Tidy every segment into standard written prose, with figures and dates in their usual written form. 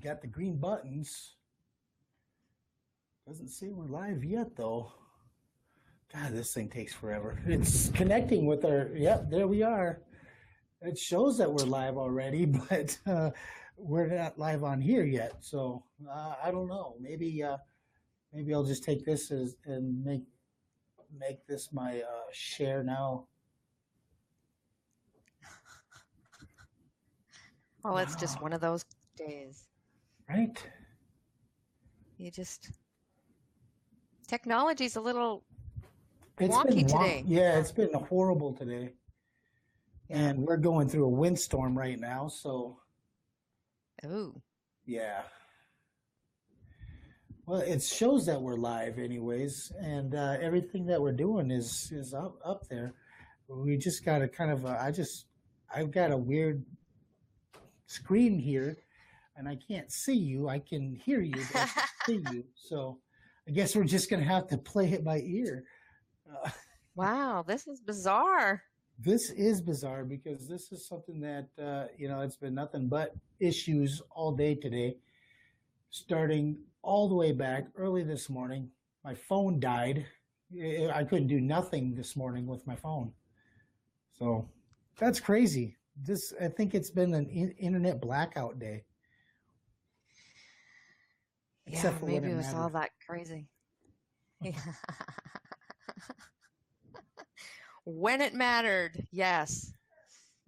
got the green buttons. Doesn't say we're live yet, though. God, this thing takes forever. It's connecting with our. Yep, there we are. It shows that we're live already, but we're not live on here yet. So I don't know. Maybe I'll just take this and make this my share now. Well, it's just one of those days, right? Technology's a little wonky today. Yeah, it's been horrible today. Yeah. And we're going through a windstorm right now, so. Oh. Yeah. Well, it shows that we're live anyways, and everything that we're doing is up there. We just got a kind of I've got a weird screen here, and I can't see you. I can hear you, but I can't see you. So I guess we're just going to have to play it by ear. Wow, this is bizarre. This is bizarre because this is something that, it's been nothing but issues all day today, starting all the way back early this morning. My phone died. I couldn't do nothing this morning with my phone. So that's crazy. I think it's been an internet blackout day. Yeah, maybe it was all that crazy. Yeah. When it mattered, yes.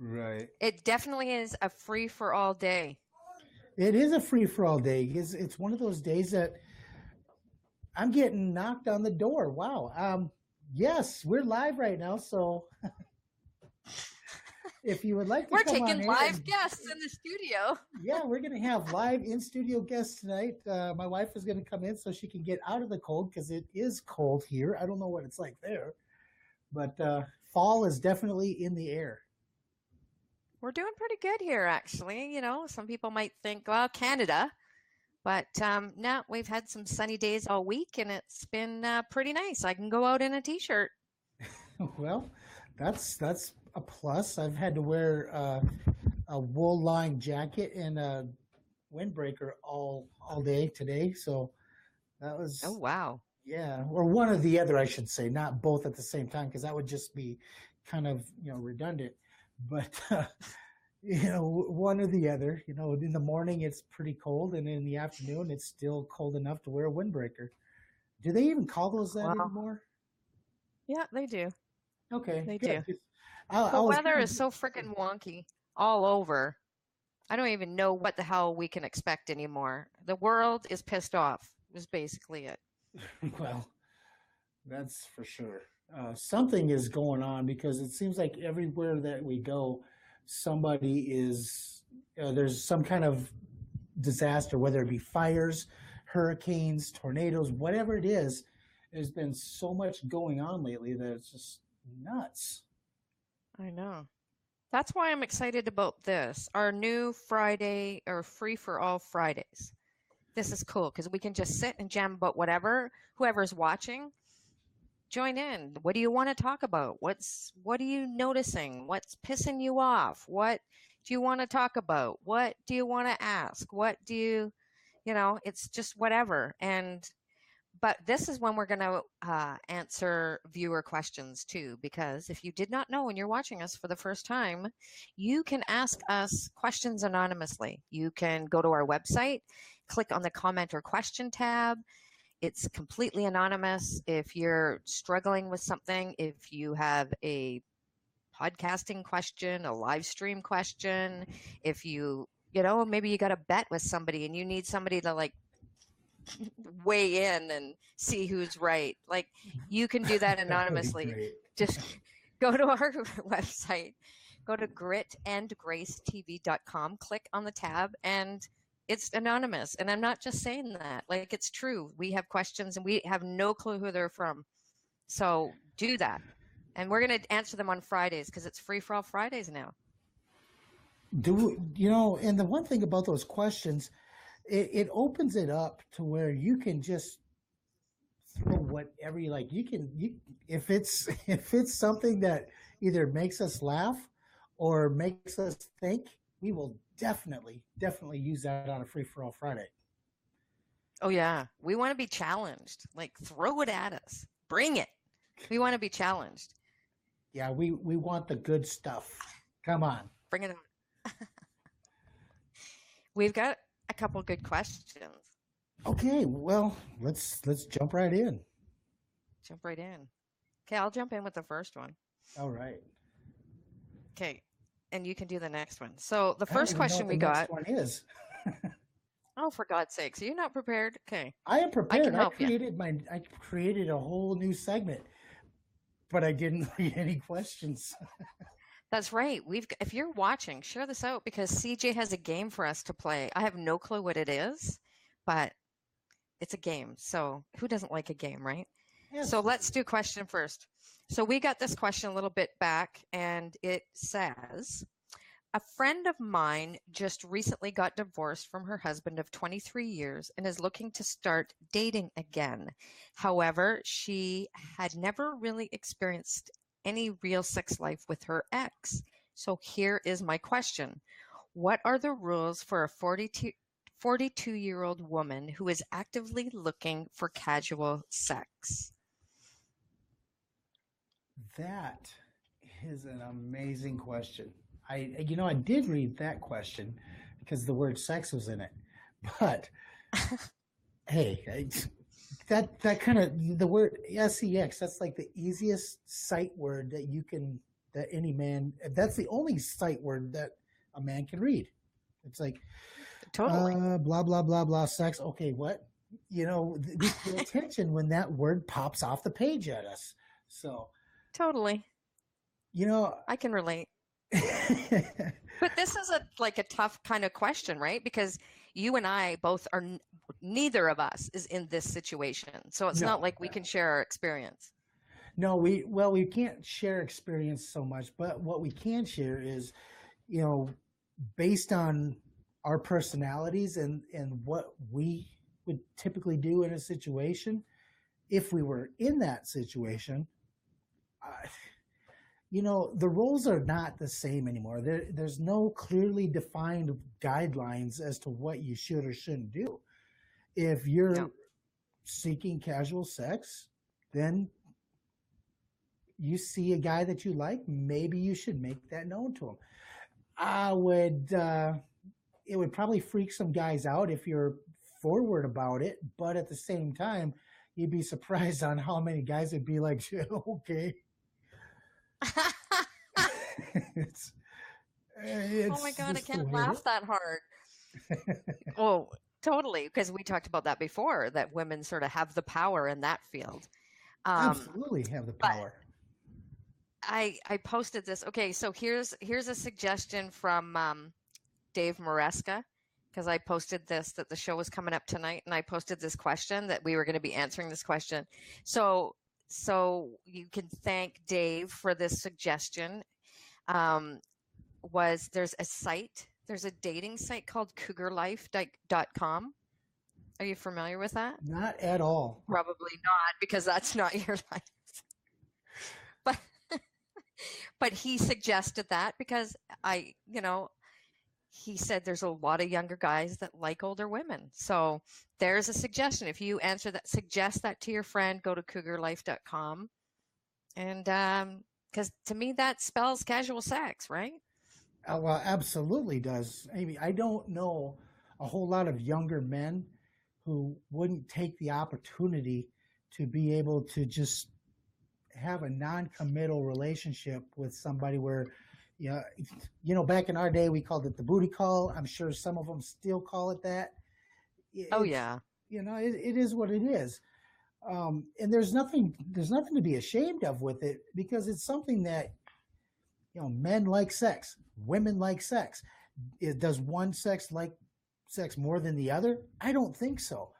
Right. It definitely is a free-for-all day. It is a free-for-all day. It's one of those days that I'm getting knocked on the door. Wow. Yes, we're live right now, so if you would like to we're taking live guests in the studio. Yeah, we're going to have live in-studio guests tonight. My wife is going to come in so she can get out of the cold because it is cold here. I don't know what it's like there. But fall is definitely in the air. We're doing pretty good here, actually. Some people might think, well, Canada. But no, we've had some sunny days all week, and it's been pretty nice. I can go out in a T-shirt. Well, that's a plus. I've had to wear a wool-lined jacket and a windbreaker all day today. So that was... Oh, wow. Yeah, or one or the other, I should say, not both at the same time, because that would just be kind of, redundant. But, one or the other. In the morning it's pretty cold, and in the afternoon it's still cold enough to wear a windbreaker. Do they even call those that anymore? Yeah, they do. Okay, they good. do. The weather is so freaking wonky all over. I don't even know what the hell we can expect anymore. The world is pissed off, is basically it. Well, that's for sure. Something is going on because it seems like everywhere that we go, somebody is, there's some kind of disaster, whether it be fires, hurricanes, tornadoes, whatever it is. There's been so much going on lately that it's just nuts. I know. That's why I'm excited about this. Our new Friday or free for all Fridays. This is cool because we can just sit and jam about whatever, whoever's watching, join in. What do you want to talk about? What are you noticing? What's pissing you off? What do you want to talk about? What do you want to ask? What do you, it's just whatever. But this is when we're going to answer viewer questions too, because if you did not know when you're watching us for the first time, you can ask us questions anonymously. You can go to our website, click on the comment or question tab. It's completely anonymous. If you're struggling with something, if you have a podcasting question, a live stream question, if maybe you got a bet with somebody and you need somebody to weigh in and see who's right. You can do that anonymously. Just go to our website, go to gritandgracetv.com, click on the tab, and it's anonymous. And I'm not just saying that. It's true. We have questions and we have no clue who they're from. So do that. And we're going to answer them on Fridays because it's free for all Fridays now. And the one thing about those questions, it opens it up to where you can just throw whatever you like. If it's something that either makes us laugh or makes us think, we will definitely use that on a free for all Friday. Oh yeah, we want to be challenged. Like throw it at us. Bring it. We want to be challenged. Yeah, we want the good stuff. Come on. Bring it on. We've got a couple good questions. Okay, well, let's jump right in. Jump right in. Okay, I'll jump in with the first one. All right. Okay, and you can do the next one. So the I don't first even know question what we the next got. one is. Oh, for God's sakes, are you not prepared? Okay, I am I prepared. can help you. I created a whole new segment, but I didn't read any questions. That's right. If you're watching, share this out because CJ has a game for us to play. I have no clue what it is, but it's a game. So who doesn't like a game, right? Yes. So let's do question first. So we got this question a little bit back, and it says, a friend of mine just recently got divorced from her husband of 23 years and is looking to start dating again. However, she had never really experienced any real sex life with her ex. So here is my question. What are the rules for a 42-year-old woman who is actively looking for casual sex? That is an amazing question. I did read that question because the word sex was in it. But hey, that kind of the word sex, that's like the easiest sight word that any man, that's the only sight word that a man can read. It's like Totally. blah blah blah blah sex. Okay, what? We pay attention when that word pops off the page at us. So Totally. I can relate. But this is a tough kind of question, right? Because you and I both are, neither of us is in this situation. So it's not like we can share our experience. No, we can't share experience so much, but what we can share is, based on our personalities and what we would typically do in a situation, if we were in that situation, the roles are not the same anymore. There's no clearly defined guidelines as to what you should or shouldn't do. If you're seeking casual sex, then you see a guy that you like, maybe you should make that known to him. It would probably freak some guys out if you're forward about it, but at the same time, you'd be surprised on how many guys would be like, okay. Oh my God, I can't laugh that hard. Oh, totally. Because we talked about that before, that women sort of have the power in that field. Absolutely have the power. I posted this. Okay, so here's a suggestion from Dave Maresca, because I posted this, that the show was coming up tonight, and I posted this question that we were going to be answering this question. So you can thank Dave for this suggestion. There's a dating site called cougarlife.com. Are you familiar with that? Not at all. Probably not, because that's not your life. But he suggested that because he said there's a lot of younger guys that like older women. So there's a suggestion. If you suggest that to your friend, go to cougarlife.com. And because to me, that spells casual sex, right? Well, absolutely does. Amy, I don't know a whole lot of younger men who wouldn't take the opportunity to be able to just have a non-committal relationship with somebody where, back in our day, we called it the booty call. I'm sure some of them still call it that. Yeah. It is what it is. And there's nothing to be ashamed of with it, because it's something that, men like sex, women like sex. Does one sex like sex more than the other? I don't think so.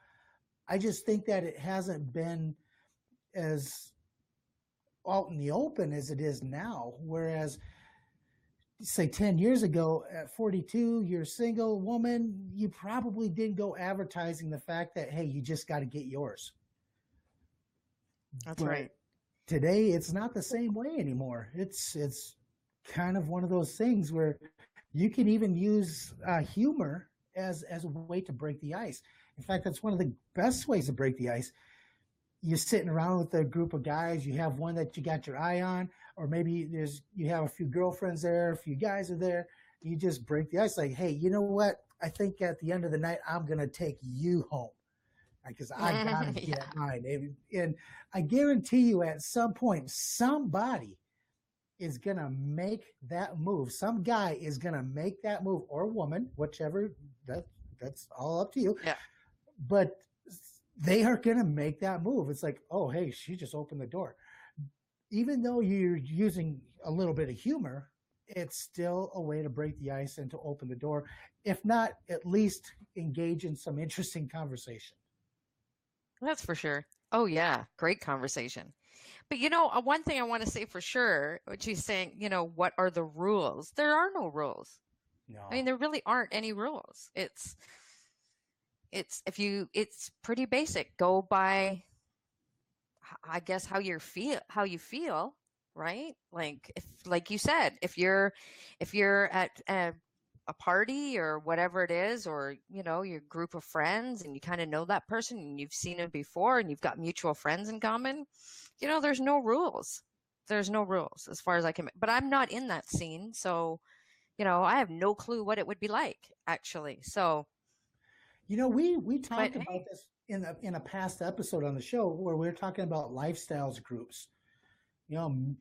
I just think that it hasn't been as out in the open as it is now. Whereas, say 10 years ago, at 42, you're a single woman, you probably didn't go advertising the fact that, hey, you just got to get yours. That's right. Today, it's not the same way anymore. It's kind of one of those things where You can even use humor as a way to break the ice. In fact, that's one of the best ways to break the ice. You're sitting around with a group of guys, you have one that you got your eye on, or maybe you have a few girlfriends there, a few guys are there. You just break the ice like, hey, you know what? I think at the end of the night, I'm going to take you home because I got to Yeah. get mine. And I guarantee you at some point, somebody is going to make that move. Some guy is going to make that move, or woman, whichever, that, that's all up to you. Yeah. But they are going to make that move. It's like, oh, hey, she just opened the door. Even though you're using a little bit of humor, it's still a way to break the ice and to open the door. If not, at least engage in some interesting conversation. That's for sure. Oh, yeah. Great conversation. But one thing I want to say for sure, which he's saying, what are the rules? There are no rules. No. I mean, there really aren't any rules. It's pretty basic. Go by, I guess, how you feel, right? Like you said, if you're at a party or whatever it is, or your group of friends, and you kind of know that person and you've seen him before and you've got mutual friends in common, there's no rules. There's no rules as far as I can. But I'm not in that scene, so I have no clue what it would be like, actually. So, we talked but about hey, this in a past episode on the show where we were talking about lifestyles groups. You know,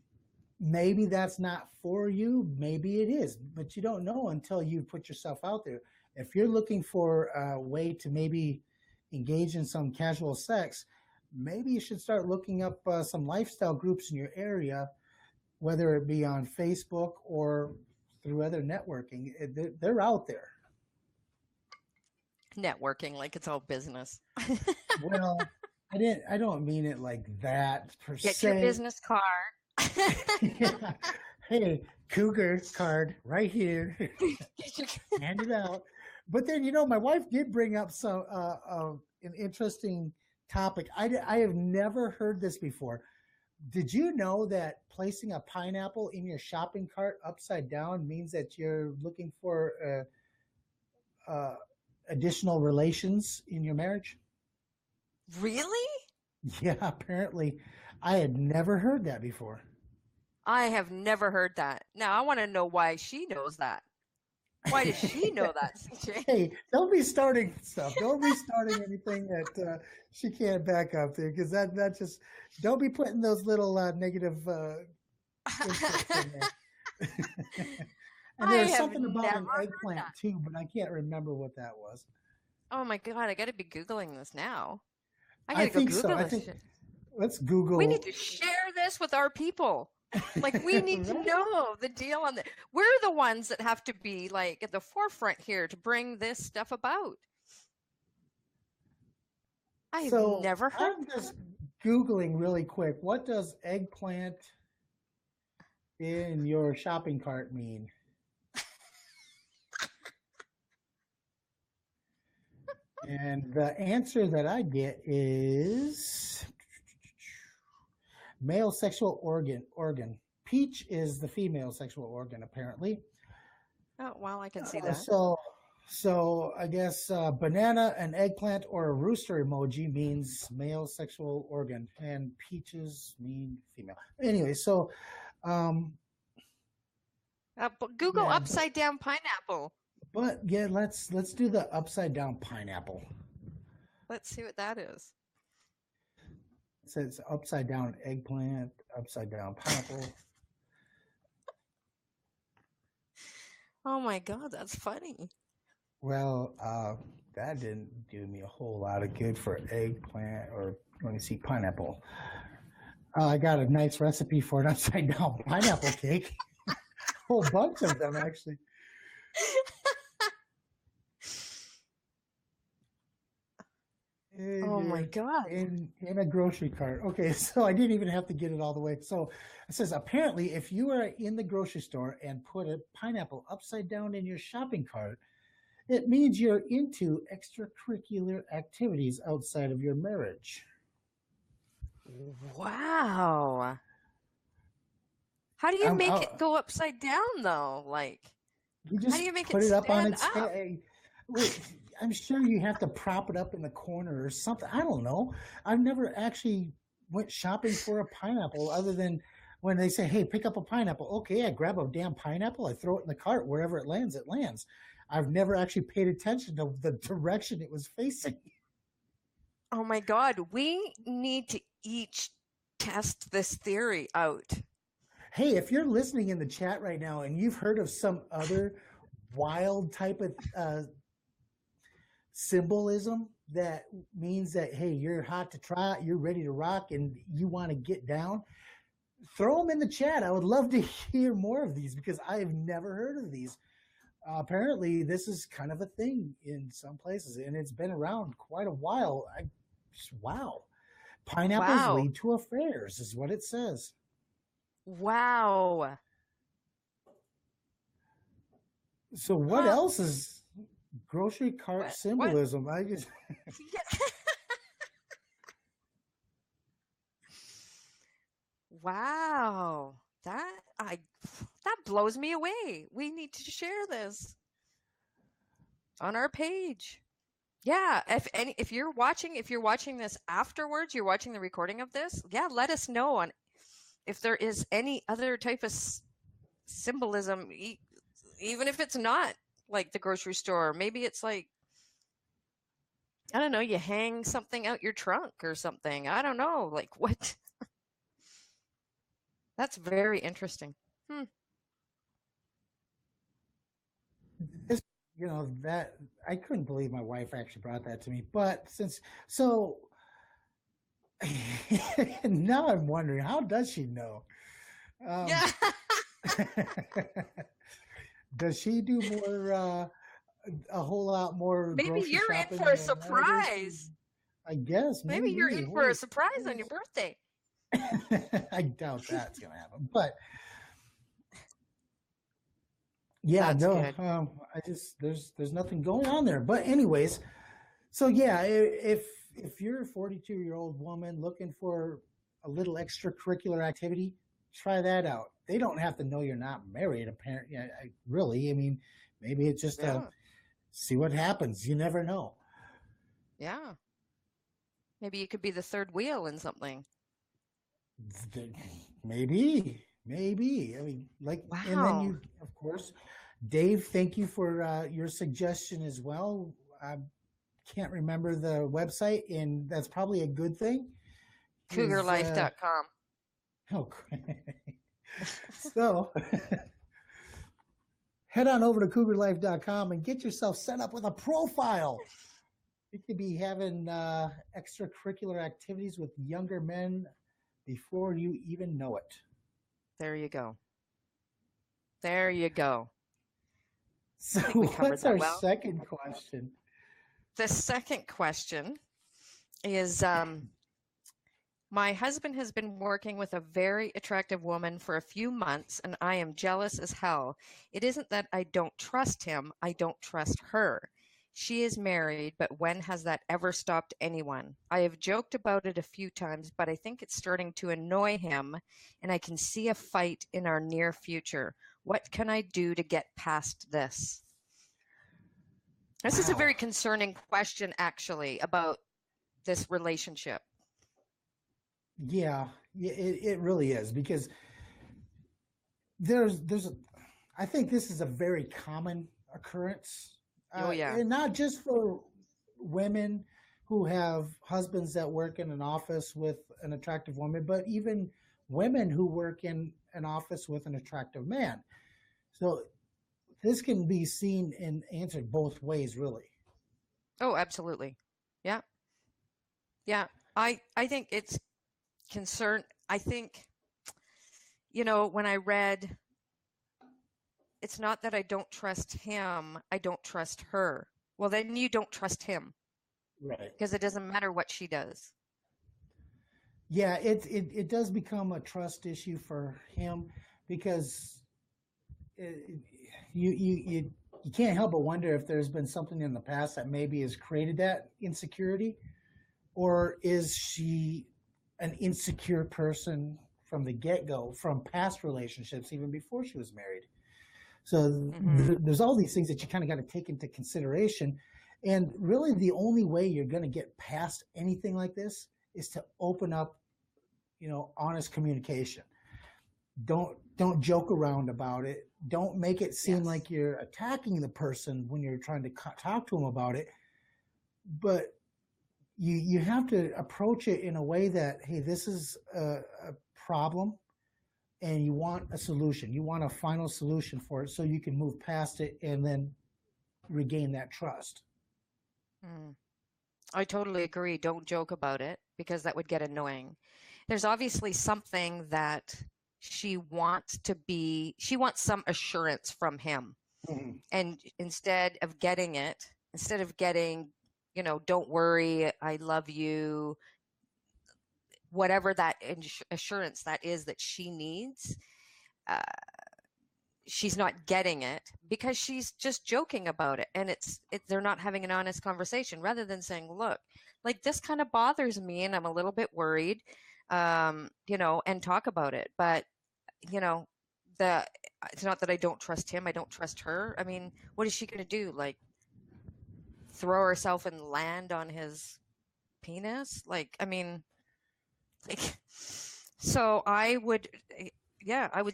maybe that's not for you, maybe it is, but you don't know until you put yourself out there. If you're looking for a way to maybe engage in some casual sex, maybe you should start looking up some lifestyle groups in your area, whether it be on Facebook or through other networking. They're out there. networking like it's all business. Well, I don't mean it like that per Get your se. business card. Yeah. Hey, Cougar card right here. Hand it out. But then, my wife did bring up an interesting topic. I have never heard this before. Did you know that placing a pineapple in your shopping cart upside down means that you're looking for additional relations in your marriage? Really? Yeah, apparently. I had never heard that before. I have never heard that. Now I want to know why she knows that. Why does she know that, CJ? Hey, don't be starting stuff. Don't be starting anything that she can't back up there, because that just, don't be putting those little negative inputs in there. And I there's have something about an never heard eggplant that. too, but I can't remember what that was. Oh my God, I got to be Googling this now. I got I to go think so. Google I this think shit. let's We need Google. to share this with our people. Like, we need to Right? know the deal on the. We're the ones that have to be like at the forefront here to bring this stuff about. I've So never heard I'm that. just Googling really quick. What does eggplant in your shopping cart mean? And the answer that I get is male sexual organ. Peach is the female sexual organ, apparently. Oh, well, I can see Uh, that. so, so I guess banana, an eggplant, or a rooster emoji means male sexual organ, and peaches mean female. Anyway, so um, But Google yeah, upside down pineapple. but yeah, let's do the upside down pineapple. Let's see what that is. It says upside down eggplant, upside down pineapple. Oh my God, that's funny. Well, that didn't do me a whole lot of good for eggplant, or let me see, pineapple. I got a nice recipe for an upside down pineapple cake. A whole bunch of them, actually. Oh my God. In a grocery cart. Okay, so I didn't even have to get it all the way. So it says, apparently, if you are in the grocery store and put a pineapple upside down in your shopping cart, it means you're into extracurricular activities outside of your marriage. Wow. How do you make I, it go upside down though? Like, You How do just you make it put it up on stand its up? head. Wait, I'm sure you have to prop it up in the corner or something. I don't know. I've never actually went shopping for a pineapple other than when they say, "Hey, pick up a pineapple." Okay, I grab a damn pineapple, I throw it in the cart, wherever it lands, it lands. I've never actually paid attention to the direction it was facing. Oh my God, we need to each test this theory out. Hey, if you're listening in the chat right now and you've heard of some other wild type of symbolism that means that, hey, you're hot to trot, you're ready to rock, and you want to get down, throw them in the chat. I would love to hear more of these because I have never heard of these. Apparently, this is kind of a thing in some places, and it's been around quite a while. Wow. Pineapples Wow. lead to affairs, is what it says. Wow. So, what Huh. else is grocery cart What? symbolism? I just Wow. That blows me away. We need to share this on our page. Yeah, if you're watching this afterwards, you're watching the recording of this, yeah, let us know on if there is any other type of symbolism, even if it's not like the grocery store. Maybe it's like, I don't know, you hang something out your trunk or something. I don't know, like what? That's very interesting. this, that I couldn't believe my wife actually brought that to me. But since so now I'm wondering, how does she know? Yeah. Does she do more a whole lot more Maybe grocery you're in shopping for a than I do? surprise. I guess Maybe you're maybe. in for a Holy surprise on your smokes. birthday. I doubt that's gonna happen. But yeah, That's no, good. I just there's nothing going on there. But anyways, so yeah, if you're a 42-year-old woman looking for a little extracurricular activity, try that out. They don't have to know you're not married. Apparently, really. I mean, maybe it's just Yeah. see what happens. You never know. Yeah. Maybe you could be the third wheel in something. Maybe. I mean, like, and then Wow. you, of course, Dave. Thank you for your suggestion as well. I can't remember the website, and that's probably a good thing. Cougarlife.com. Oh, so head on over to cougarlife.com and get yourself set up with a profile. You could be having extracurricular activities with younger men before you even know it. There you go. There you go. So, we covered what's that our well. second question? The second question is my husband has been working with a very attractive woman for a few months, and I am jealous as hell. It isn't that I don't trust him, I don't trust her. She is married, but when has that ever stopped anyone? I have joked about it a few times, but I think it's starting to annoy him, and I can see a fight in our near future. What can I do to get past this? This is a very concerning question, actually, about this relationship. Yeah, it really is, because I think this is a very common occurrence. Oh, yeah. And not just for women who have husbands that work in an office with an attractive woman, but even women who work in an office with an attractive man. So this can be seen and answered both ways, really. Oh, absolutely. Yeah. Yeah. I think it's concern. I think, when I read, it's not that I don't trust him, I don't trust her. Well, then you don't trust him. Right. Because it doesn't matter what she does. Yeah, it does become a trust issue for him, because you can't help but wonder if there's been something in the past that maybe has created that insecurity, or is she an insecure person from the get-go, from past relationships, even before she was married? So Mm-hmm. there's all these things that you kind of got to take into consideration. And really, the only way you're going to get past anything like this is to open up, honest communication. Don't joke around about it. Don't make it seem Yes. like you're attacking the person when you're trying to talk to them about it. But you have to approach it in a way that, hey, this is a problem, and you want a solution. You want a final solution for it so you can move past it and then regain that trust. Mm. I totally agree. Don't joke about it because that would get annoying. There's obviously something that she wants some assurance from him. Mhm. And instead of getting, don't worry, I love you, whatever that assurance that is that she needs, uh, she's not getting it because she's just joking about it, and they're not having an honest conversation rather than saying, look, like this kind of bothers me and I'm a little bit worried, and talk about it. But you know the it's not that I don't trust him, I don't trust her. I mean, what is she going to do, like throw herself and land on his penis? Like, I mean, like, so I would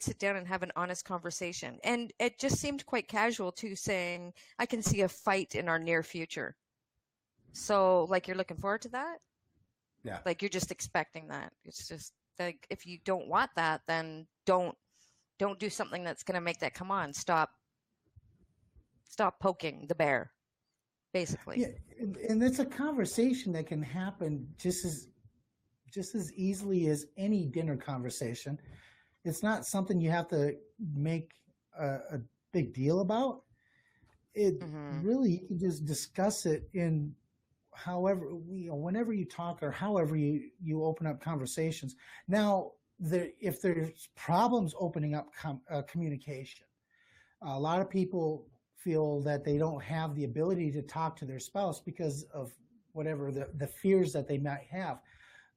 sit down and have an honest conversation. And it just seemed quite casual too, saying, I can see a fight in our near future. So, like, you're looking forward to that? Yeah. Like, you're just expecting that. It's just like, if you don't want that, then don't do something that's going to make that come on. Stop poking the bear, basically. Yeah, and it's a conversation that can happen just as easily as any dinner conversation. It's not something you have to make a big deal about. It Mm-hmm. really, you can just discuss it in however, whenever you talk or however you open up conversations. Now, if there's problems opening up communication, a lot of people feel that they don't have the ability to talk to their spouse because of whatever the fears that they might have.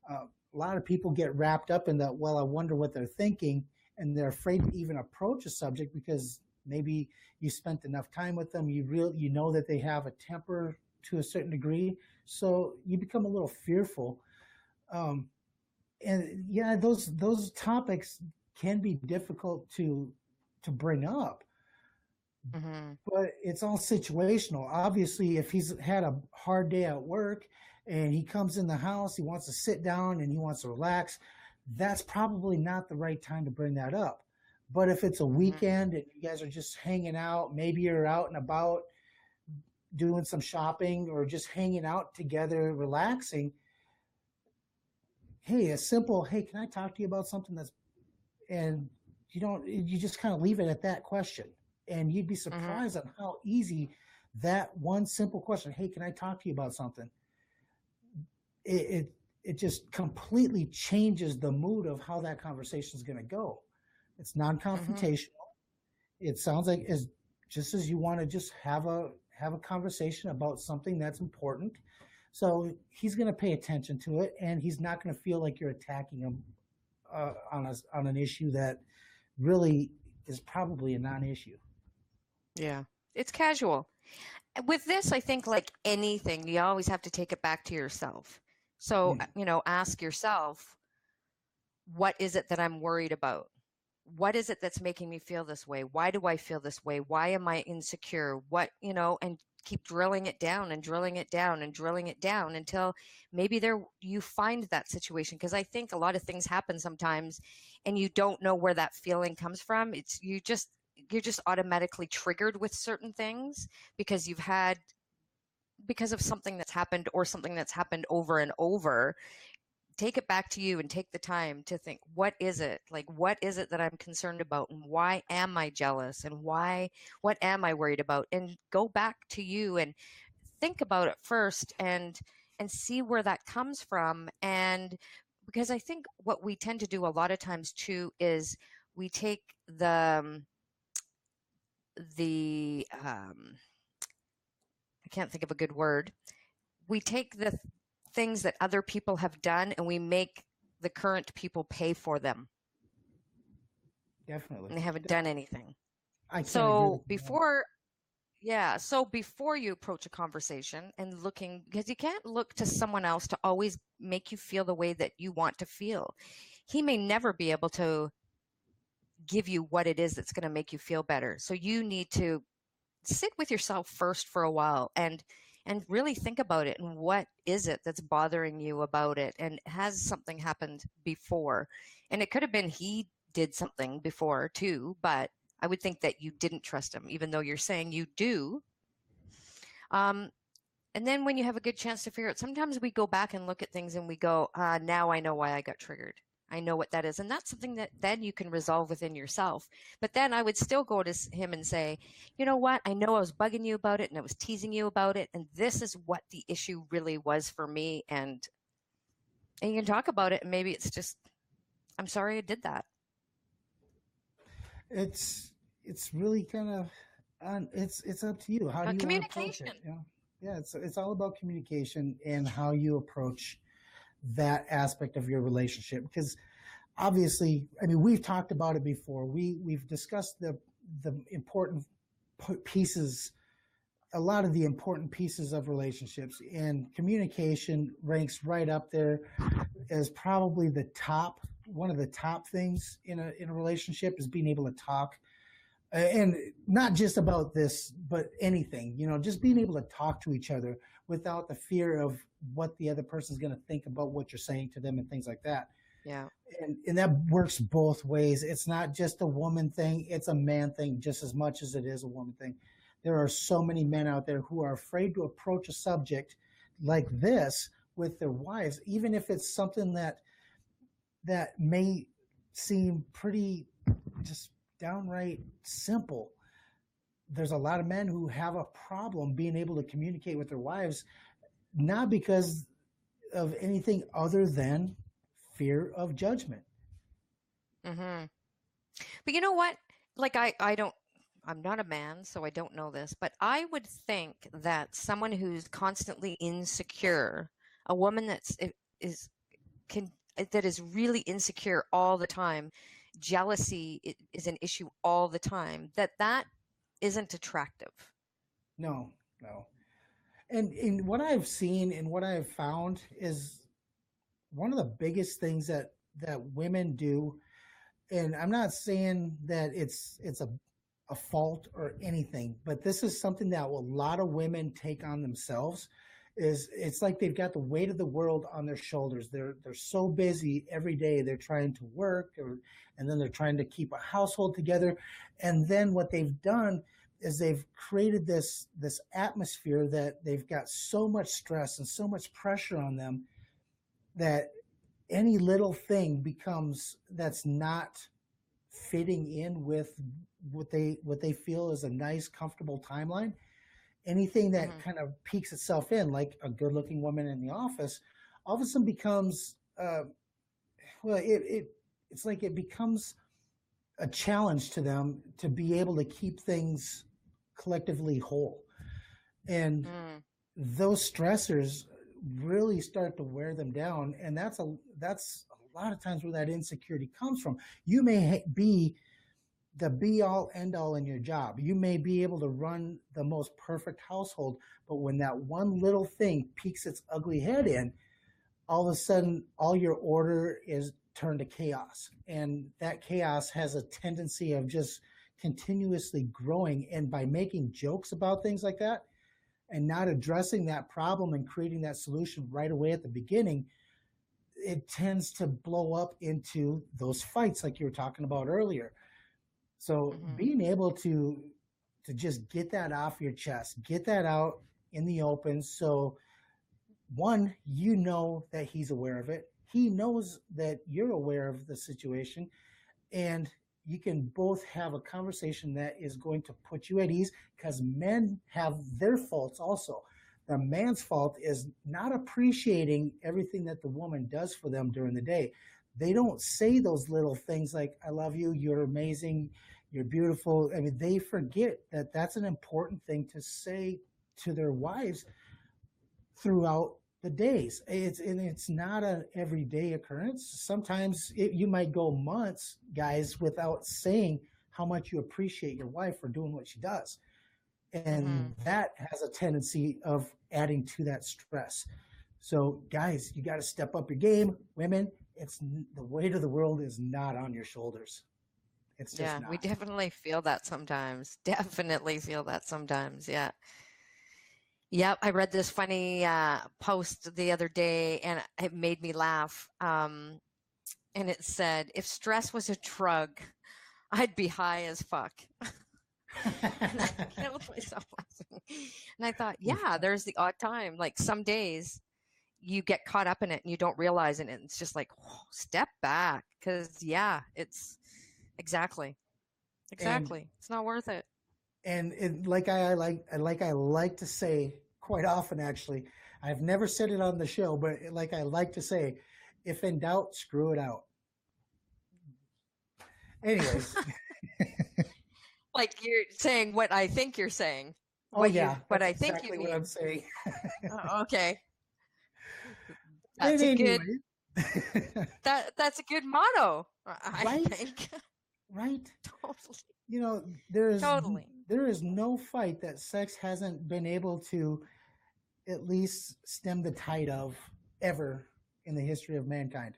A lot of people get wrapped up in that, well, I wonder what they're thinking, and they're afraid to even approach a subject because maybe you spent enough time with them, you know that they have a temper to a certain degree, so you become a little fearful. Um, and yeah, those topics can be difficult to bring up, Mm-hmm. but it's all situational. Obviously, if he's had a hard day at work and he comes in the house, he wants to sit down and he wants to relax, that's probably not the right time to bring that up. But if it's a Mm-hmm. weekend and you guys are just hanging out, maybe you're out and about doing some shopping or just hanging out together, relaxing, hey, a simple, hey, can I talk to you about something that's, and you just kind of leave it at that question. And you'd be Mm-hmm. surprised at how easy that one simple question, hey, can I talk to you about something? It just completely changes the mood of how that conversation is going to go. It's Mm-hmm. non-confrontational. It sounds like as just as you want to just have a conversation about something that's important. So he's going to pay attention to it, and he's not going to feel like you're attacking him on an issue that really is probably a non-issue. Yeah. It's casual. With this, I think, like anything, you always have to take it back to yourself. So, Mm. ask yourself, what is it that I'm worried about? What is it that's making me feel this way? Why do I feel this way? Why am I insecure? And keep drilling it down and drilling it down and drilling it down until maybe you find that situation. Because I think a lot of things happen sometimes and you don't know where that feeling comes from. You're just automatically triggered with certain things because because of something that's happened or something that's happened over and over. Take it back to you and take the time to think, what is it, what is it that I'm concerned about, and why am I jealous, and what am I worried about, and go back to you and think about it first, and see where that comes from. And because I think what we tend to do a lot of times too is we take the I can't think of a good word. We take the things that other people have done and we make the current people pay for them, Definitely. and they haven't done anything. I can't agree with So you more. before you approach a conversation and looking, because you can't look to someone else to always make you feel the way that you want to feel. He may never be able to give you what it is that's going to make you feel better. So you need to sit with yourself first for a while and really think about it, and what is it that's bothering you about it, and has something happened before? And it could have been he did something before too, but I would think that you didn't trust him, even though you're saying you do. um, and then when you have a good chance to figure out, sometimes we go back and look at things and we go, now I know why I got triggered. I know what that is. And that's something that then you can resolve within yourself. But then I would still go to him and say, you know what? I know I was bugging you about it and I was teasing you about it. And this is what the issue really was for me. And you can talk about it. And maybe it's just, I'm sorry I did that. It's it's really kind of it's up to you. How do you want to approach Communication. it? You know? Yeah, it's all about communication and how you approach that aspect of your relationship. Because obviously, I mean, we've talked about it before. We've discussed the important pieces, a lot of the important pieces of relationships, and communication ranks right up there as probably the top, one of the top things in a relationship is being able to talk. And not just about this, but anything, just being able to talk to each other without the fear of what the other person's going to think about what you're saying to them and things like that. Yeah. And that works both ways. It's not just a woman thing, it's a man thing just as much as it is a woman thing. There are so many men out there who are afraid to approach a subject like this with their wives, even if it's something that may seem pretty just downright simple. There's a lot of men who have a problem being able to communicate with their wives, not because of anything other than fear of judgment. Mm-hmm. But you know what? Like I don't, I'm not a man, so I don't know this, but I would think that someone who's constantly insecure, a woman is can that is really insecure all the time, jealousy is an issue all the time, that isn't attractive. No, no. And what I've seen and what I've found is one of the biggest things that women do, and I'm not saying that it's a fault or anything, but this is something that a lot of women take on themselves. Is it's like they've got the weight of the world on their shoulders. They're so busy every day. They're trying to work, and then they're trying to keep a household together. And then what they've done is they've created this atmosphere that they've got so much stress and so much pressure on them that any little thing becomes that's not fitting in with what they feel is a nice, comfortable timeline. Anything that Hmm. kind of peaks itself in, like a good-looking woman in the office, all of a sudden becomes well, it's like it becomes a challenge to them to be able to keep things collectively whole, and Mm. those stressors really start to wear them down, and that's a lot of times where that insecurity comes from. You may be the be all end all in your job. You may be able to run the most perfect household, but when that one little thing peeks its ugly head in, all of a sudden all your order is turned to chaos. And that chaos has a tendency of just continuously growing. And by making jokes about things like that and not addressing that problem and creating that solution right away at the beginning, it tends to blow up into those fights like you were talking about earlier. So Hmm. being able to just get that off your chest, get that out in the open. So one, you know that he's aware of it. He knows that you're aware of the situation, and you can both have a conversation that is going to put you at ease, because men have their faults also. The man's fault is not appreciating everything that the woman does for them during the day. They don't say those little things like, I love you, you're amazing, you're beautiful. I mean, they forget that that's an important thing to say to their wives throughout the days. It's not an everyday occurrence. Sometimes you might go months, guys, without saying how much you appreciate your wife for doing what she does. And Mm-hmm. that has a tendency of adding to that stress. So, guys, you got to step up your game. Women, the weight of the world is not on your shoulders. It's just Yeah, we not. definitely feel that sometimes. Definitely feel that sometimes. Yeah. Yep, I read this funny post the other day and it made me laugh. And it said, if stress was a drug, I'd be high as fuck. And I killed myself laughing. And I thought, yeah, there's the odd time. Like some days you get caught up in it and you don't realize it. And it's just like, whoa, step back. Because, yeah, it's exactly. and It's not worth it. and like I like to say quite often, actually, I've never said it on the show, but like I like to say, if in doubt, screw it out. Anyways. Like you're saying what I think you're saying. Oh yeah, What that's I think exactly you what mean. I'm saying. Okay. And That's a good anyway, that's a good motto, I right, think. right. Totally. You know, there is Totally. there is no fight that sex hasn't been able to at least stem the tide of ever in the history of mankind.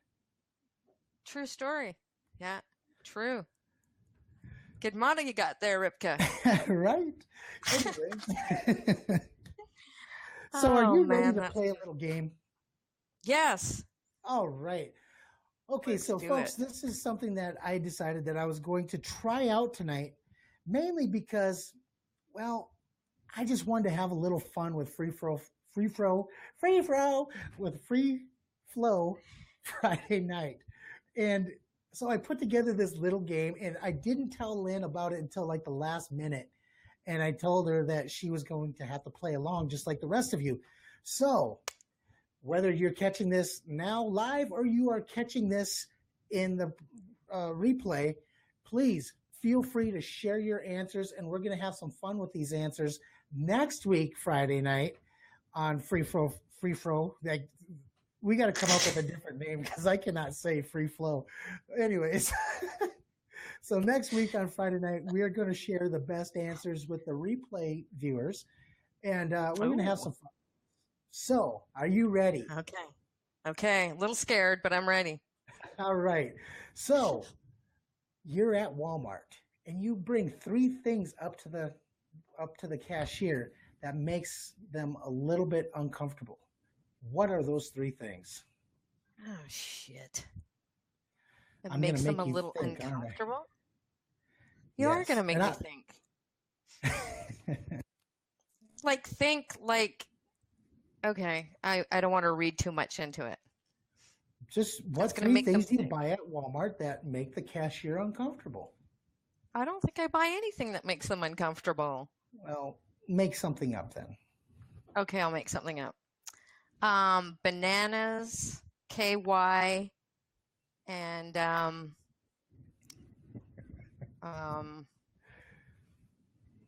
True story. Yeah. True. Good motto you got there, Ripka. Right? Anyway. So are Oh you ready man, to that's play a little game? yes. All right. Okay, Let's so do folks, it. this is something that I decided that I was going to try out tonight, mainly because, well, I just wanted to have a little fun with free throw with free flow Friday night. And so I put together this little game and I didn't tell Lynn about it until like the last minute. And I told her that she was going to have to play along just like the rest of you. So whether you're catching this now live or you are catching this in the replay, please feel free to share your answers. And we're going to have some fun with these answers next week, Friday night on Free Throw. Like, we got to come up with a different name because I cannot say Free Flow. Anyways, so next week on Friday night, we are going to share the best answers with the replay viewers. And we're going to have some fun. So, are you ready? Okay. Okay. A little scared, but I'm ready. All right. So, you're at Walmart and you bring 3 things up to the cashier that makes them a little bit uncomfortable. What are those 3 things? Oh shit. It I'm makes gonna them make a you little think, aren't I? uncomfortable. You are Yes. gonna make And me think. Like okay. I don't want to read too much into it. Just what That's gonna 3 make them things do you think. buy at Walmart that make the cashier uncomfortable? I don't think I buy anything that makes them uncomfortable. Well, make something up then. Okay, I'll make something up. Bananas, KY, and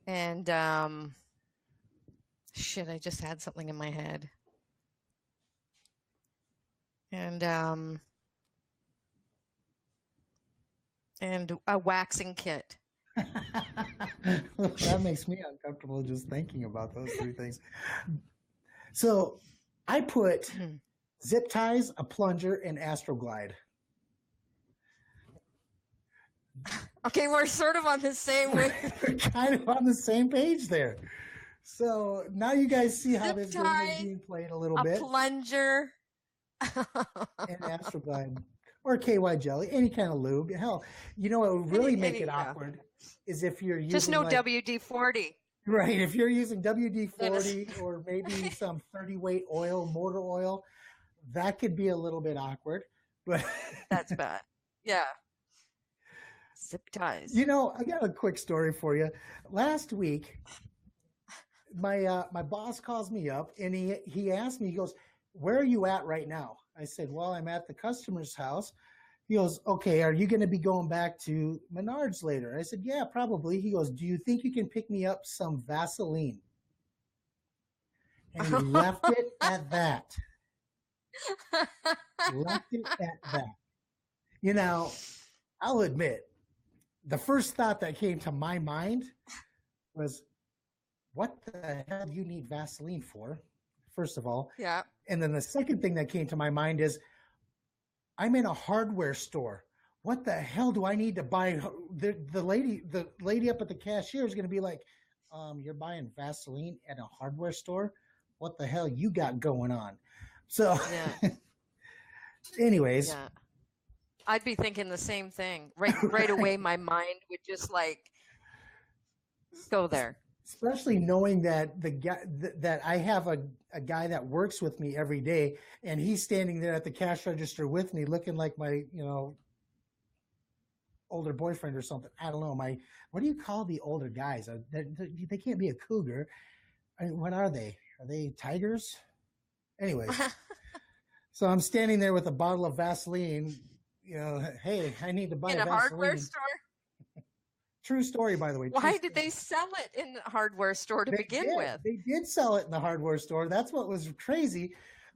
and shit, I just had something in my head. And a waxing kit. That makes me uncomfortable just thinking about those 3 things. So, I put zip ties, a plunger, and Astroglide. Okay, we're sort of on the same way. We're kind of on the same page there. So now you guys see how Zip this game tie, is being played a little a bit. plunger. And Astroglide or KY jelly, any kind of lube. Hell, you know what would really make it awkward is if you're using just no WD-40. Right, if you're using WD-40 or maybe some 30 weight oil, motor oil, that could be a little bit awkward. But that's bad. Yeah. Zip ties. You know, I got a quick story for you. Last week, my boss calls me up and he asked me, he goes, "Where are you at right now?" I said, "Well, I'm at the customer's house." He goes, "Okay, are you going to be going back to Menards later?" I said, "Yeah, probably." He goes, "Do you think you can pick me up some Vaseline?" And he left it at that. Left it at that. You know, I'll admit, the first thought that came to my mind was, what the hell do you need Vaseline for? First of all. Yeah. And then the second thing that came to my mind is, I'm in a hardware store. What the hell do I need to buy? The lady up at the cashier is going to be like, you're buying Vaseline at a hardware store? What the hell you got going on? So, Yeah. anyways, Yeah. I'd be thinking the same thing. Right away, my mind would just like go there. especially knowing that the guy that I have a guy that works with me every day, and he's standing there at the cash register with me, looking like my older boyfriend or something. I don't know. What do you call the older guys? They can't be a cougar. I mean, what are they? Are they tigers? Anyways, so I'm standing there with a bottle of Vaseline. Hey, I need to buy In a Vaseline. hardware store? True story, by the way. Why did they sell it in the hardware store to begin with? They did sell it in the hardware store. That's what was crazy.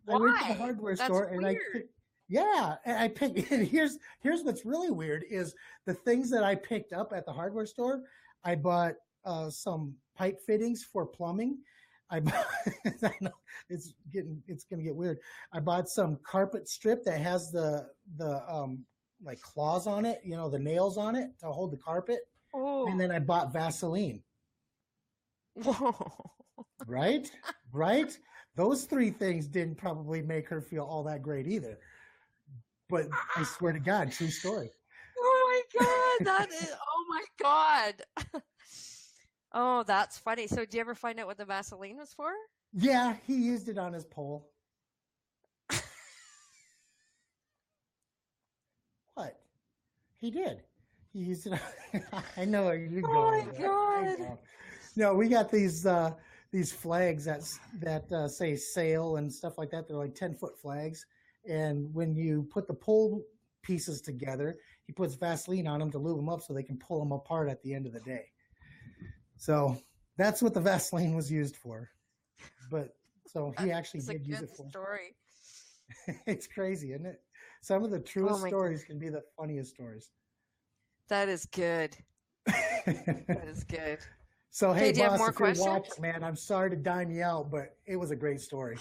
I went to the hardware store and I picked. And here's what's really weird is the things that I picked up at the hardware store. I bought some pipe fittings for plumbing. I bought. I know it's gonna get weird. I bought some carpet strip that has the like claws on it. The nails on it to hold the carpet. Oh. And then I bought Vaseline. Whoa. Right? Those three things didn't probably make her feel all that great either. But I swear to God, true story. Oh my God. Oh my God. Oh, that's funny. So did you ever find out what the Vaseline was for? Yeah, he used it on his pole. What? He did. He used it. I know you're going. Oh my God. No, we got these flags that say sail and stuff like that. They're like 10-foot flags. And when you put the pole pieces together, he puts Vaseline on them to lube them up so they can pull them apart at the end of the day. So that's what the Vaseline was used for. But so he actually did use it for. Story. It's crazy, isn't it? Some of the truest stories can be the funniest stories. That is good. That is good. So, hey, do you boss, have more if you're questions? watching, man, I'm sorry to dime you out, but it was a great story.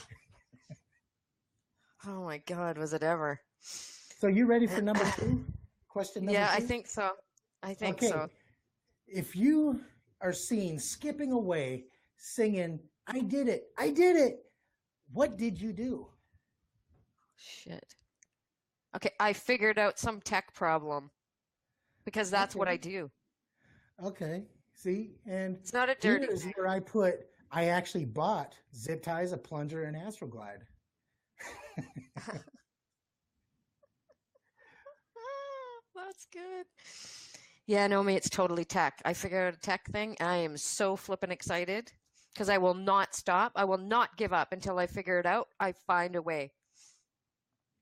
Oh my God, was it ever? So you ready for number 2? Question number 2? Yeah, I think so. So. If you are seen skipping away, singing, I did it, what did you do? Shit. Okay, I figured out some tech problem because that's what I do. Okay. See, and it's not a dirty here's where I actually bought zip ties, a plunger, and Astroglide. That's good. Yeah, no, it's totally tech. I figured out a tech thing. I am so flippin' excited because I will not stop. I will not give up until I figure it out. I find a way.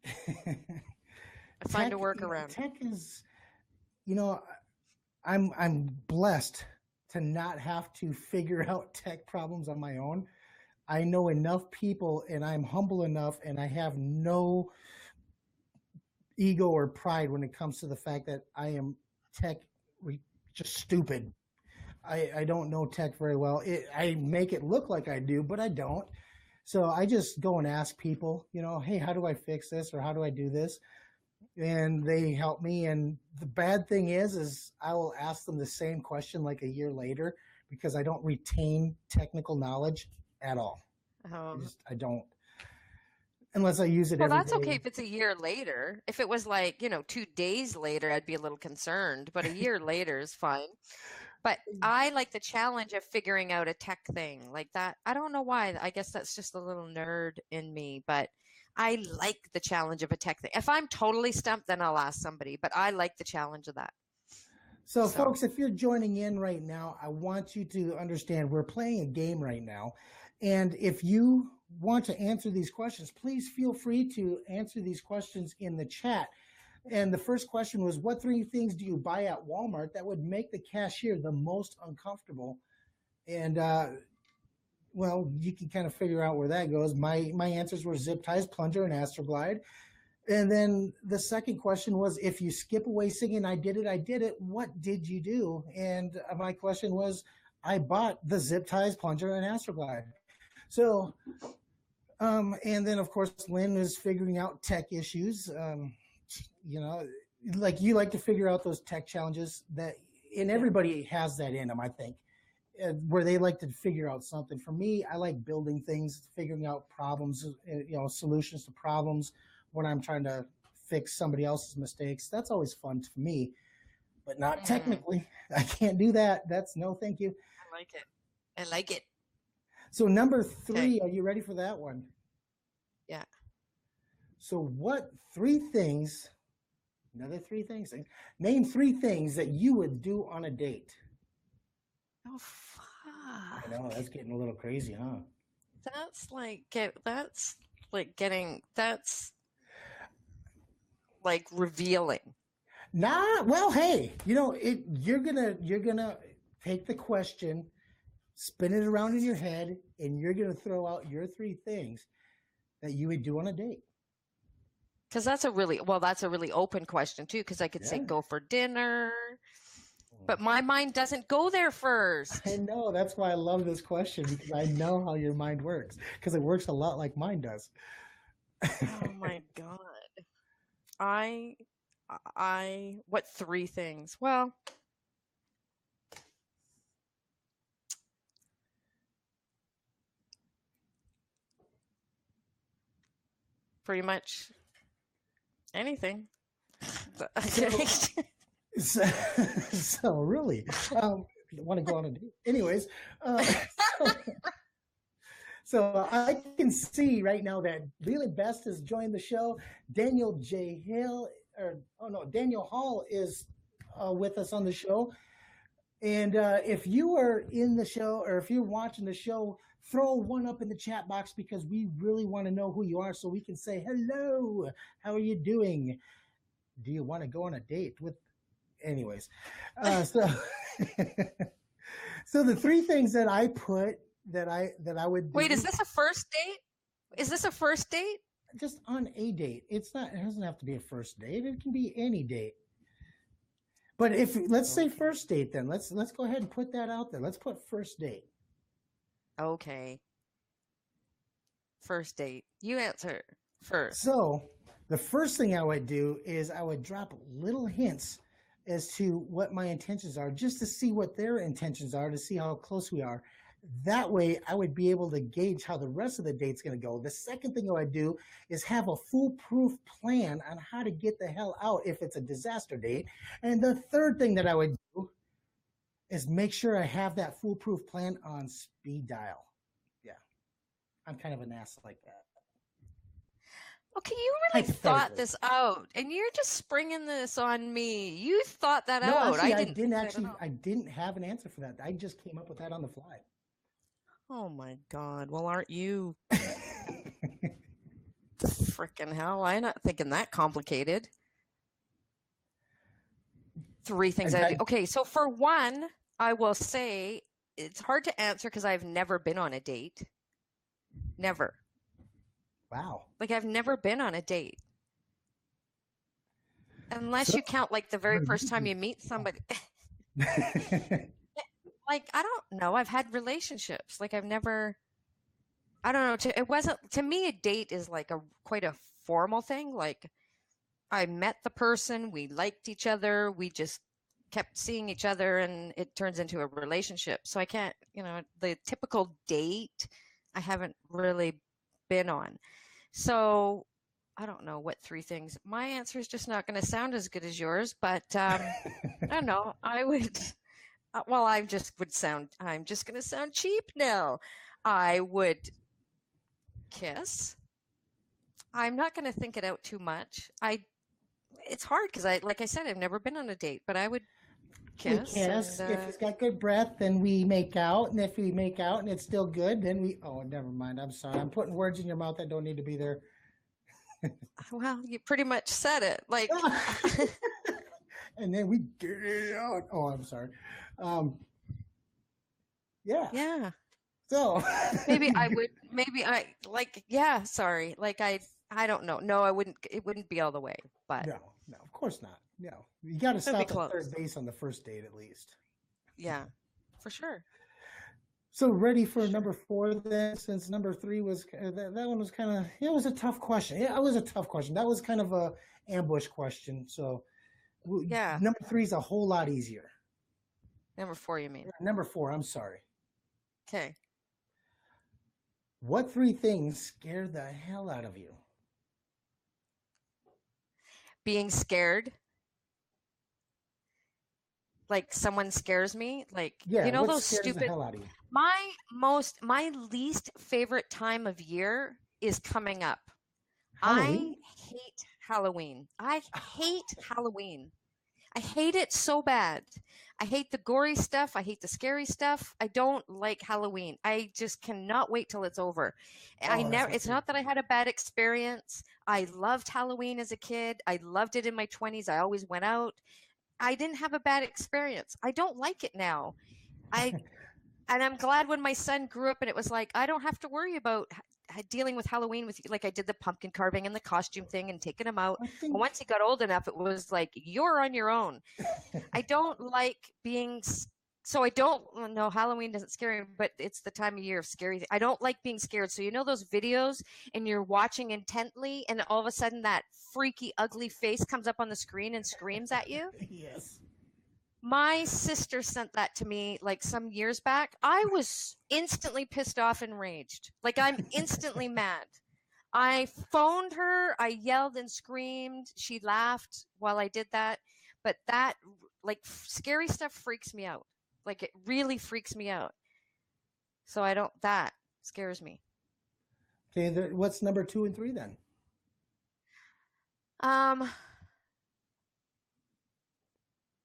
I find a workaround. Tech is, I'm blessed to not have to figure out tech problems on my own. I know enough people, and I'm humble enough, and I have no ego or pride when it comes to the fact that I am just stupid. I don't know tech very well. I make it look like I do, but I don't. So I just go and ask people, hey, how do I fix this, or how do I do this? And they help me. And the bad thing is I will ask them the same question like a year later because I don't retain technical knowledge at all. I don't, unless I use it every day. Well, that's okay if it's a year later. If it was like, 2 days later, I'd be a little concerned, but a year later is fine. But I like the challenge of figuring out a tech thing like that. I don't know why. I guess that's just a little nerd in me, but I like the challenge of a tech thing. If I'm totally stumped, then I'll ask somebody, but I like the challenge of that. So folks, if you're joining in right now, I want you to understand we're playing a game right now. And if you want to answer these questions, please feel free to answer these questions in the chat. And the first question was, what 3 things do you buy at Walmart that would make the cashier the most uncomfortable? And, well, you can kind of figure out where that goes. My answers were zip ties, plunger, and Astroglide. And then the second question was, if you skip away singing, I did it, what did you do? And my question was, I bought the zip ties, plunger, and Astroglide. So, and then of course, Lynn is figuring out tech issues. You know, like you like to figure out those tech challenges that, and everybody has that in them, I think, where they like to figure out something. For me, I like building things, figuring out problems, solutions to problems when I'm trying to fix somebody else's mistakes. That's always fun for me, but not technically. I can't do that. That's no, thank you. I like it. I like it. So number 3, are you ready for that one? Yeah. So what 3 things, another 3 things, name 3 things that you would do on a date? Oh, fuck. I know, that's getting a little crazy, huh? That's like revealing. Nah, well, hey, you're gonna take the question, spin it around in your head, and you're gonna throw out your 3 things that you would do on a date. Because that's a really open question too. Because I could say go for dinner, but my mind doesn't go there first. I know, that's why I love this question, because I know how your mind works, because it works a lot like mine does. Oh my God. What 3 things? Well, pretty much anything. So really, want to go on a date? Anyways, so I can see right now that Really Best has joined the show. Daniel Hall is with us on the show. And if you are in the show, or if you're watching the show, throw 1 up in the chat box, because we really want to know who you are, so we can say, hello, how are you doing? Do you want to go on a date with? Anyways, so the 3 things that I put that I would do. Wait, is this a first date? Is this a first date? Just on a date. It doesn't have to be a first date. It can be any date. But let's say first date, then let's go ahead and put that out there. Let's put first date. Okay. First date. You answer first. So the first thing I would do is I would drop little hints as to what my intentions are, just to see what their intentions are, to see how close we are. That way I would be able to gauge how the rest of the date's going to go. The second thing I would do is have a foolproof plan on how to get the hell out if it's a disaster date. And the third thing that I would do is make sure I have that foolproof plan on speed dial. Yeah. I'm kind of an ass like that. Okay, you really thought this out, and you're just springing this on me. You thought that out. Actually, I didn't have an answer for that. I just came up with that on the fly. Oh my God. Well, aren't you? Frickin' hell. I'm not thinking that complicated. 3 things I do. Okay, so for 1, I will say it's hard to answer because I've never been on a date. Never. Wow. Like, I've never been on a date. Unless you count, like, the very first time you meet somebody. Like, I don't know. I've had relationships. Like, I've never, I don't know. To me, a date is like quite a formal thing. Like, I met the person, we liked each other, we just kept seeing each other, and it turns into a relationship. So I can't, the typical date, I haven't really been on. So I don't know what 3 things. My answer is just not going to sound as good as yours, but I don't know. I would, I'm just going to sound cheap now. I would kiss. I'm not going to think it out too much. It's hard because like I said, I've never been on a date, but I would kiss. If it's got good breath, then we make out. And if we make out and it's still good, then never mind. I'm sorry. I'm putting words in your mouth that don't need to be there. Well, you pretty much said it. Like, and then we get it out. Oh, I'm sorry. Yeah. Yeah. So sorry. Like, I don't know. No, I wouldn't. It wouldn't be all the way, but No, no, of course not. No, you got to it'd be stop at close. third base on the first date at least. Yeah, for sure. So ready for Sure. number 4 then, since number 3 was that one was kind of, it was a tough question. Yeah, it was a tough question. That was kind of a ambush question. So Yeah. number 3 is a whole lot easier. Number 4, you mean? Number 4, I'm sorry. Okay. What 3 things scared the hell out of you? Being scared. Like someone scares me. Like, Yeah, you know, what those scares the stupid. hell out of you? My least favorite time of year is coming up. Halloween? I hate Halloween. I hate Halloween. I hate it so bad. I hate the gory stuff. I hate the scary stuff. I don't like Halloween. I just cannot wait till it's over. I Oh, never, that's it's not that I had a bad experience. I loved Halloween as a kid. I loved it in my 20s. I always went out. I didn't have a bad experience. I don't like it now. And I'm glad when my son grew up and it was like, I don't have to worry about dealing with Halloween with you. Like I did the pumpkin carving and the costume thing and taking him out. I think But once he got old enough, it was like, you're on your own. I don't like being, so I don't, no, Halloween doesn't scare me, but it's the time of year of scary. I don't like being scared. So you know those videos and you're watching intently and all of a sudden that freaky, ugly face comes up on the screen and screams at you? yes. My sister sent that to me like some years back. I was instantly pissed off and enraged. Like I'm instantly mad. I phoned her. I yelled and screamed. She laughed while I did that. But that, like, scary stuff freaks me out. Like, it really freaks me out. So that scares me. Okay, what's number 2 and 3 then? I'm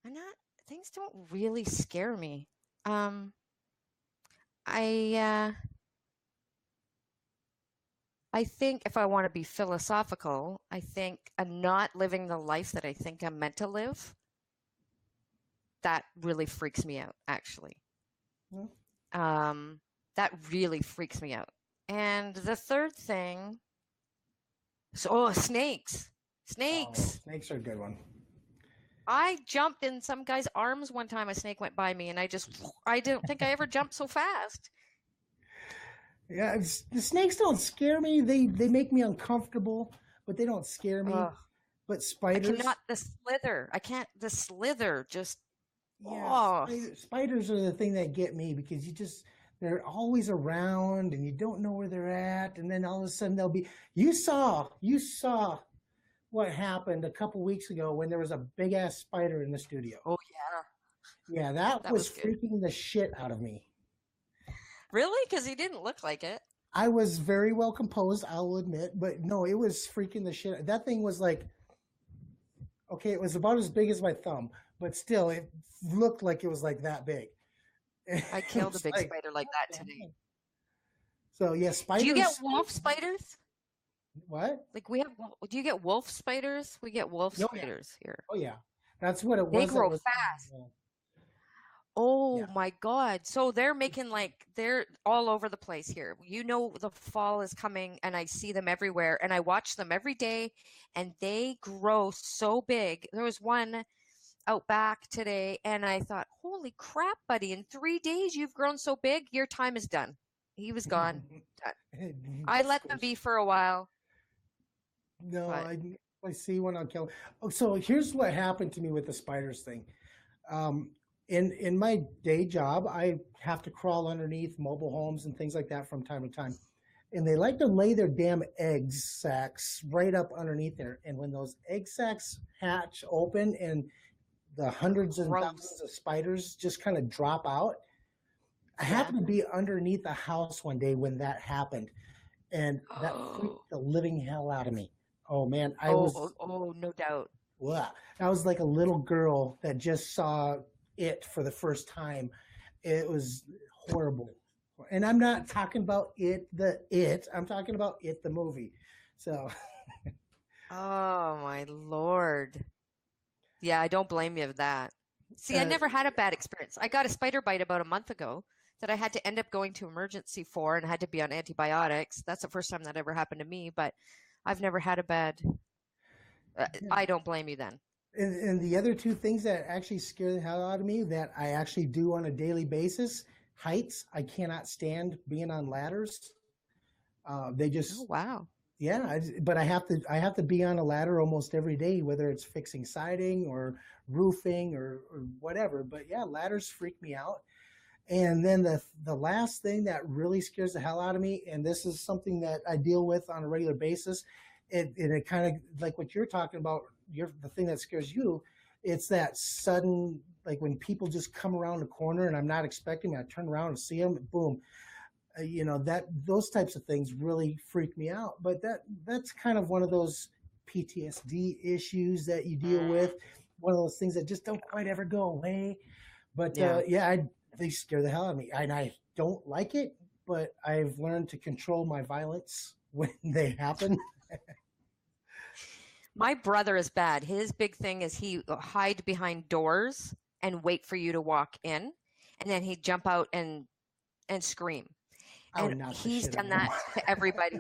not, things don't really scare me. I think if I want to be philosophical, I think I'm not living the life that I think I'm meant to live. That really freaks me out, actually. That really freaks me out. And the third thing, snakes. Snakes. Oh, snakes are a good one. I jumped in some guy's arms one time. A snake went by me, and I don't think I ever jumped so fast. Yeah, the snakes don't scare me. They make me uncomfortable, but they don't scare me. Ugh. But spiders, I can't, the slither just, yeah, spiders are the thing that get me because they're always around and you don't know where they're at. And then all of a sudden you saw what happened a couple weeks ago when there was a big ass spider in the studio. Oh, yeah. Yeah, that was was good. freaking the shit out of me. Really? Because he didn't look like it. I was very well composed, I'll admit, but no, it was freaking the shit. That thing was like, okay, it was about as big as my thumb, but still, it looked like it was like that big. I killed a big spider like that today. So yeah, spiders. Do you get wolf spiders? What? Like do you get wolf spiders? We get wolf spiders here. Oh yeah, that's what it was. They grow fast. Oh yeah. My God. So they're they're all over the place here. You know, the fall is coming and I see them everywhere and I watch them every day and they grow so big. There was one out back today and I thought, holy crap, buddy, in 3 days you've grown so big, your time is done. He was gone. Done. I let them be for a while. No, I see one, I'll kill. Oh, so here's what happened to me with the spiders thing. In my day job, I have to crawl underneath mobile homes and things like that from time to time. And they like to lay their damn egg sacs right up underneath there. And when those egg sacs hatch open and the hundreds and thousands of spiders just kind of drop out, I happened to be underneath a house one day when that happened. And that freaked the living hell out of me. Oh, man. No doubt. Wow. I was like a little girl that just saw it for the first time. It was horrible. And I'm not talking about I'm talking about It, the movie. So. Oh, my Lord. Yeah, I don't blame you for that. See, I never had a bad experience. I got a spider bite about a month ago that I had to end up going to emergency for and had to be on antibiotics. That's the first time that ever happened to me. But I've never had a bad. Yeah. I don't blame you then. And the other two things that actually scare the hell out of me that I actually do on a daily basis, heights. I cannot stand being on ladders. They Oh, just, wow. yeah, but I have to be on a ladder almost every day, whether it's fixing siding or roofing or whatever. But yeah, ladders freak me out. And then the last thing that really scares the hell out of me, and this is something that I deal with on a regular basis, it kind of like what you're talking about, the thing that scares you, it's that sudden, like when people just come around the corner and I'm not expecting, I turn around and see them, boom. That those types of things really freak me out. But that's kind of one of those PTSD issues that you deal Mm, with, one of those things that just don't quite ever go away. But yeah. yeah, they scare the hell out of me, and I don't like it. But I've learned to control my violence when they happen. My brother is bad. His big thing is he hide behind doors and wait for you to walk in, and then he'd jump out and scream. I And would knock the he's shit out done of them. that to everybody.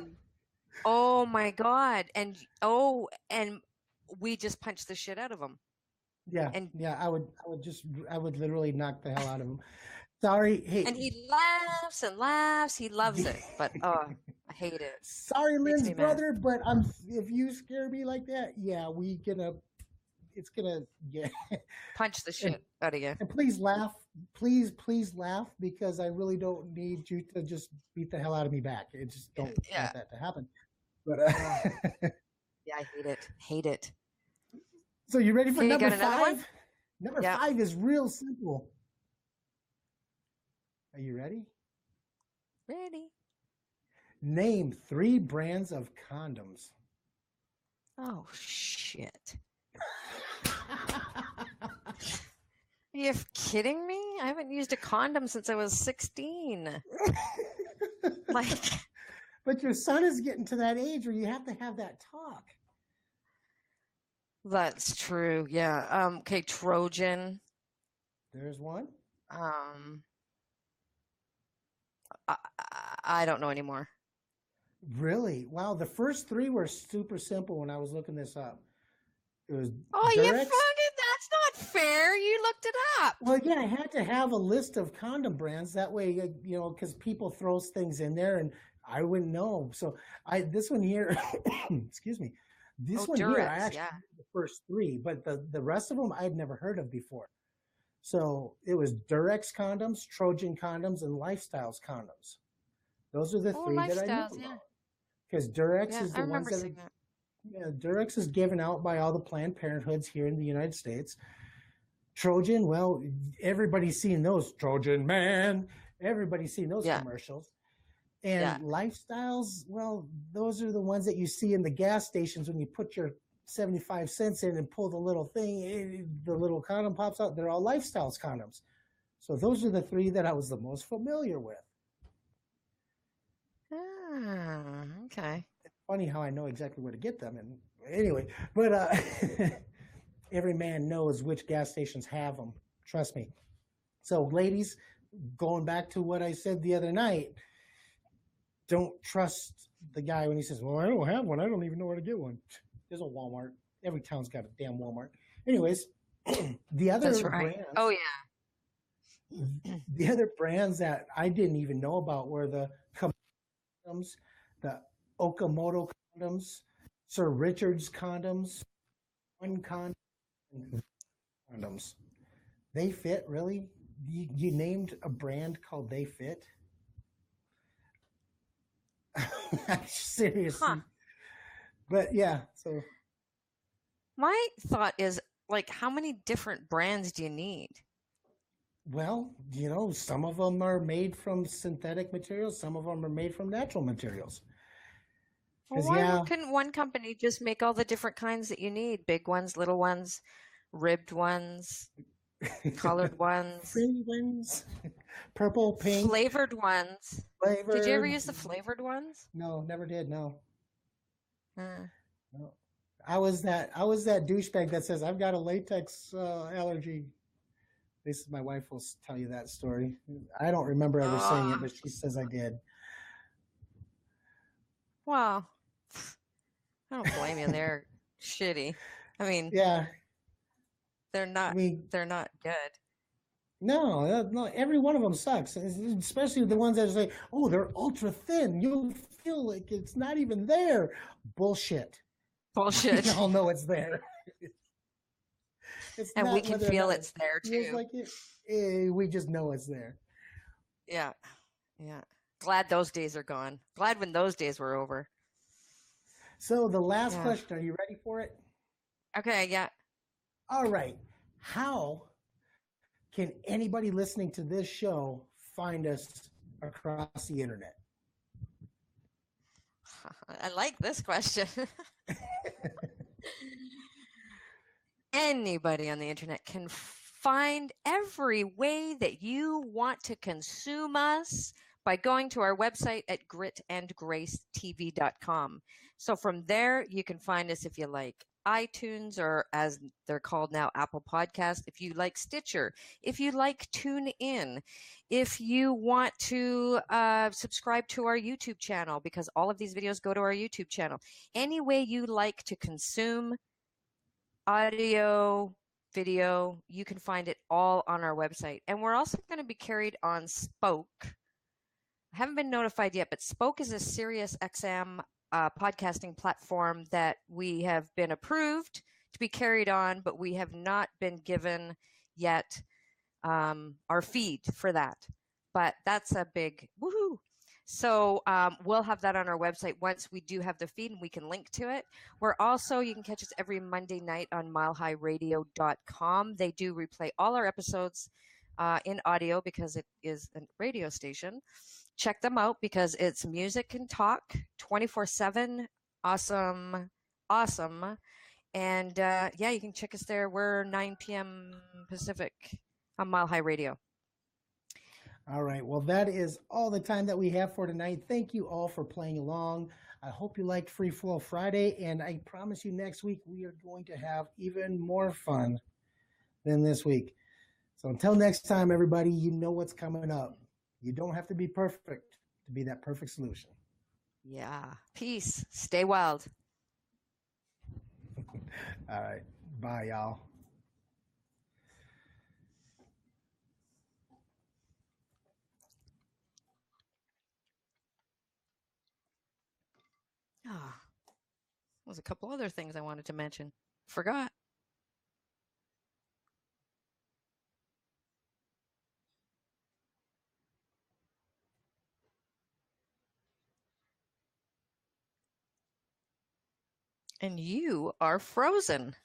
Oh my God. And we just punched the shit out of him. Yeah, And yeah, I would literally knock the hell out of them. Sorry, hey. and he laughs and laughs. He loves it. But I hate it. Sorry, Makes Lynn's me mad. brother, but if you scare me like that, yeah, it's gonna yeah. Punch the and shit out of you. and please laugh, please laugh because I really don't need you to just beat the hell out of me back. I just don't Yeah. want that to happen. But Oh, yeah, I hate it. Hate it. so you ready for Okay, you number got another one? five? Number Yeah. five is real simple. Are you ready? Ready. Name 3 brands of condoms. Oh shit. Are you kidding me? I haven't used a condom since I was 16. Like, But your son is getting to that age where you have to have that talk. that's true. Yeah. Okay, Trojan. There's one. Um, I don't know anymore. Really? Wow. The first 3 were super simple when I was looking this up. It was Oh, you found Durex. it? That's not fair. You looked it up. Well, yeah, I had to have a list of condom brands. That way, because people throw things in there and I wouldn't know. So this one here, excuse me, this Oh, one here, I Durex. actually Yeah. did the first 3, but the rest of them I had never heard of before. So it was Durex condoms, Trojan condoms, and Lifestyles condoms. Those are the Oh, 3 that I know lifestyles. Yeah. about. Because Durex Yeah. is I the ones remember that are, seeing that. yeah, Durex is given out by all the Planned Parenthoods here in the United States. Trojan, well, everybody's seen those. Trojan man, everybody's seen those Yeah. commercials. Yeah. And Lifestyles, well, those are the ones that you see in the gas stations when you put your 75 cents in and pull the little thing, the little condom pops out. They're all Lifestyles condoms. So those are the 3 that I was the most familiar with. Ah, okay. Funny how I know exactly where to get them. And anyway, but every man knows which gas stations have them. Trust me. So, ladies, going back to what I said the other night, don't trust the guy when he says, "Well, I don't have one. I don't even know where to get one." There's a Walmart. Every town's got a damn Walmart. Anyways, the other That's right. brands, Oh, yeah. the other brands that I didn't even know about were the condoms, the Okamoto condoms, Sir Richard's condoms, one condom, condoms. They Fit, really? You named a brand called They Fit? Seriously. Huh. But yeah, so My thought is like, how many different brands do you need? well, some of them are made from synthetic materials, some of them are made from natural materials. Well, Because why yeah, couldn't one company just make all the different kinds that you need? Big ones, little ones, ribbed ones, colored ones, pretty ones, purple, pink, flavored ones. Did you ever flavored. use the flavored ones? No, never did. No, Uh, no. I was that douchebag that says I've got a latex allergy. At least my wife will tell you that story. I don't remember ever saying it, oh, but she says I did. well, I don't blame you. They're shitty. I mean, Yeah, they're I not mean, they're not good. no, no, every one of them sucks, especially the ones that say, "Oh, they're ultra thin." You'll feel like it's not even there. Bullshit. We Bullshit. all know it's there. It's And we not can whether or feel not it it's there feels too. like it. We just know it's there. Yeah. Yeah. Glad those days are gone. Glad when those days were over. So the last Yeah. question, are you ready for it? Okay, yeah. All right. How can anybody listening to this show find us across the internet? I like this question. Anybody on the internet can find every way that you want to consume us by going to our website at gritandgracetv.com. So from there, you can find us if you like iTunes, or as they're called now, Apple Podcast, if you like Stitcher, if you like TuneIn, if you want to subscribe to our YouTube channel, because all of these videos go to our YouTube channel. Any way you like to consume audio, video, you can find it all on our website. And we're also going to be carried on Spoke. I haven't been notified yet, but Spoke is a Sirius XM podcasting platform that we have been approved to be carried on, but we have not been given yet our feed for that. But that's a big woohoo. So we'll have that on our website once we do have the feed, and we can link to it. We're also, you can catch us every Monday night on milehighradio.com. They do replay all our episodes in audio because it is a radio station. Check them out because it's music and talk 24/7. Awesome. Awesome. And yeah, you can check us there. We're 9 p.m. Pacific on Mile High Radio. All right. Well, that is all the time that we have for tonight. Thank you all for playing along. I hope you liked Free Flow Friday, and I promise you next week we are going to have even more fun than this week. So until next time, everybody, you know what's coming up. You don't have to be perfect to be that perfect solution. Yeah. Peace. Stay wild. All right. Bye, y'all. Ah, there's a couple other things I wanted to mention. Forgot. And you are frozen.